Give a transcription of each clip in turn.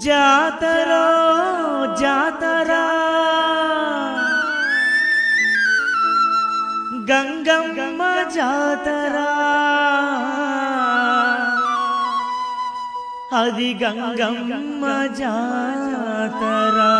జాతరో జాతరా గంగమ్మ జాతరా అది గంగమ్మ జాతరా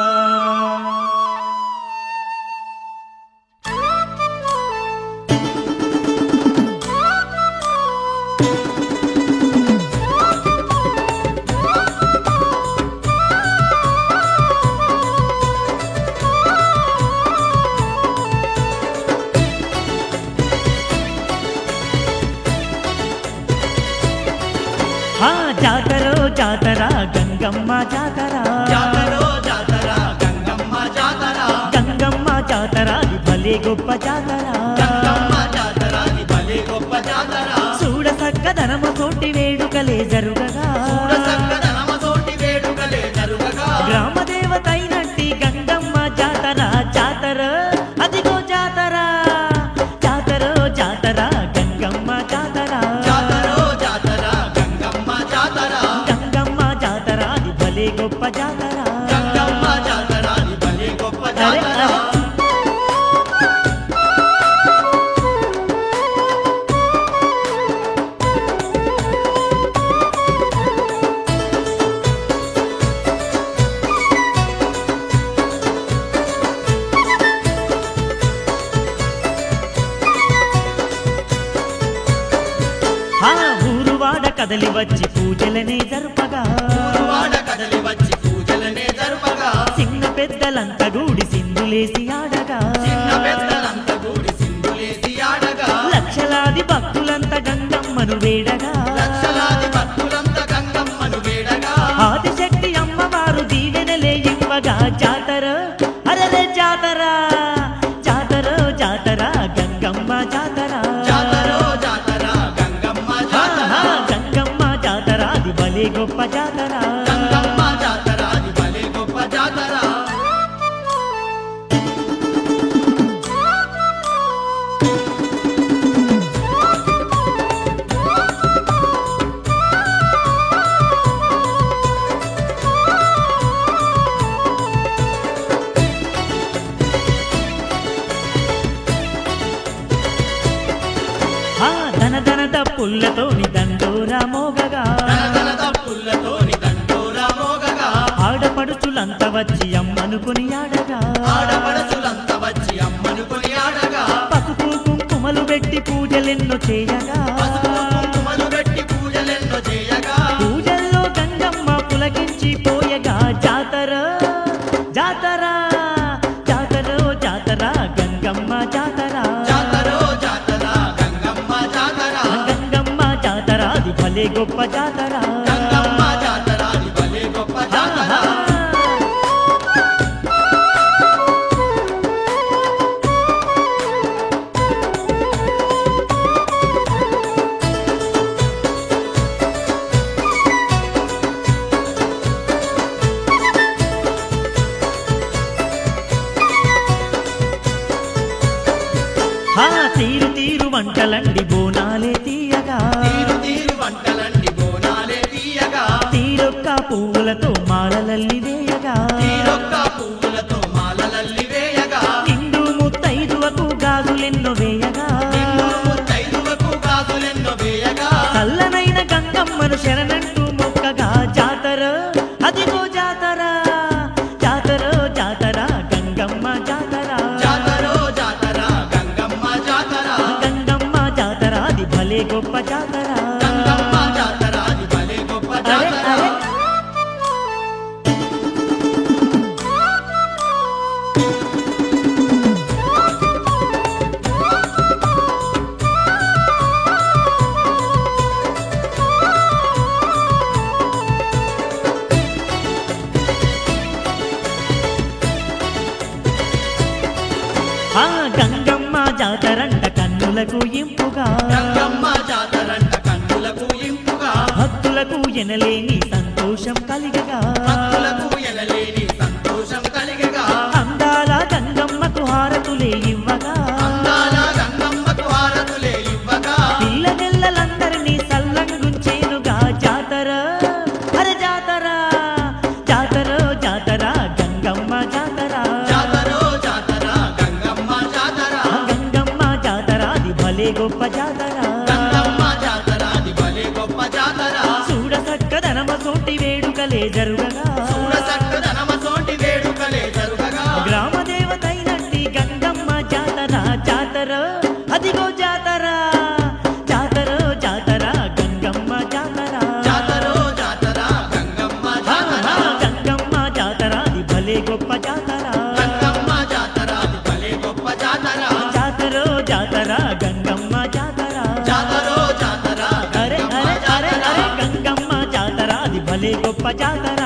జాతరో జాతరా గంగమ్మ జాతరా జాతరో జాతరా గంగమ్మ జాతరా గంగమ్మ జాతరా అది భలే గొప్ప జాతరా గంగమ్మ జాతరా అది భలే గొప్ప జాతరా చూడ సక్కదనము తోటి వేడుకలే జరుగగా చూడ చక్కదనమతోటి వేడుకలే జరుగగా గ్రామ దేవతైనట్టి గంగమ్మ జాతర జాతర అదిగో జాతరా జాతరో జాతరా గంగమ్మ జాతరా జాతరో జాతరా గంగమ్మ జాతరా గంగమ్మ జాతర అది భలే గొప్ప జాతరా గంగమ్మ జాతరా అది భలే గొప్ప అరే, జాతరా అరే. ఊరువాడ కదలి వచ్చి పూజలనే జరుపగా ఊరువాడ కదలి వచ్చి పూజలనే జరుపగా చిన్న పెద్దలంతా గూడి సింధులేసి ఆడగా చిన్న పెద్దలంత గూడి సింధులేసి ఆడగా లక్షలాది భక్తులంతా గంగమ్మను వేడగా లక్షలాది భక్తులంత గంగమ్మను వేడగా ఆదిశక్తి అమ్మవారు దీవెనలే ఇవ్వగా జాతర అరలే జాతర జాతర జాతర గంగమ్మ జాతర జాతరో జాతరా గంగమ్మ జాతరా గంగమ్మ జాతర అది భలే గొప్ప జాతర గంగమ్మ జాతరా అది భలే గొప్ప జాతరా ధన ధన తప్పులతోని దండోరా మోగగా తన తప్పులతోని దండోరా మోగగా ఆడపడుచులంత వచ్చి అమ్మనుకుని ఆడగా ఆడపడుచులంత వచ్చి అమ్మను కొనియాడగా పసుపు కుంకుమలు పెట్టి పూజలెన్నో చేయగా పసుపు కుంకుమలు పెట్టి పూజలెన్నో చేయగా పూజల్లో గంగమ్మ పులకించి పోయగా జాతర జాతర జాతర జాతర గంగమ్మ జాతర జాతరో జాతరా గంగమ్మ జాతరా గంగమ్మ జాతర అది భలే గొప్ప జాతర గంగమ్మ జాతరా అది భలే గొప్ప జాతరా తీరు తీరు వంటలండి బోనాలే తీయగా తీరు తీరు వంటలన్నీ బోనాలే తీయగా తీరొక్క పువ్వులతో మాలలల్లి వేయగా తీరొక్క పువ్వులతో మాలలల్లి వేయగా నిండు ముత్తైదువకు గాజులెన్నో వేయగా నిన్ను ముత్తైదువకు గాజులెన్నో వేయగా చల్లనైన గంగమ్మను శరణంటూ మొక్కగా జాతర అదిగో జాతర జాతర జాతర గంగమ్మ జాతర జాతరో జాతరా గంగమ్మ జాతరా గంగమ్మ జాతర అది భలే గొప్ప జాతర గంగమ్మ జాతరా అది భలే గొప్ప అరే, జాతరా అరే. గంగమ్మ జాతరంట కన్నులకు ఇంపుగా గంగమ్మ జాతరంట కన్నులకు ఇంపుగా భక్తులకు ఎనలేని సంతోషం కలిగగా భక్తులకు ఎనలేని సంతోషం కలిగగా అందాల గంగమ్మకు హారతులే ఇవ్వగా అందాల గంగమ్మకు హారతులే ఇవ్వగా పిల్ల నెల్లలందరినీ సల్లంగుంచేనుగా జాతర అరే జాతర గొప్ప జాతర గంగమ్మ జాతర అది భలే గొప్ప జాతర చూడ చక్కదనమ తోటి వేడుకలే జరుగగా చూడ చక్కదనమ తోటి వేడుకలే జరుగగా గ్రామ దేవతైనట్టి గంగమ్మ జాతర జాతర అదిగో జాతర జాతర జాతర గంగమ్మ జాతర జాతరో జాతర గంగమ్మ జాతర గంగమ్మ జాతర అది భలే గొప్ప జాతర గంగమ్మ జాతర అది భలే గొప్ప జాతర జాతర జాతర గంగమ్మ జాతర జాతరో జాతర అరే గంగమ్మ అరే అరే జాతర అరే గంగమ్మ జాతర అది భలే గొప్ప జాతర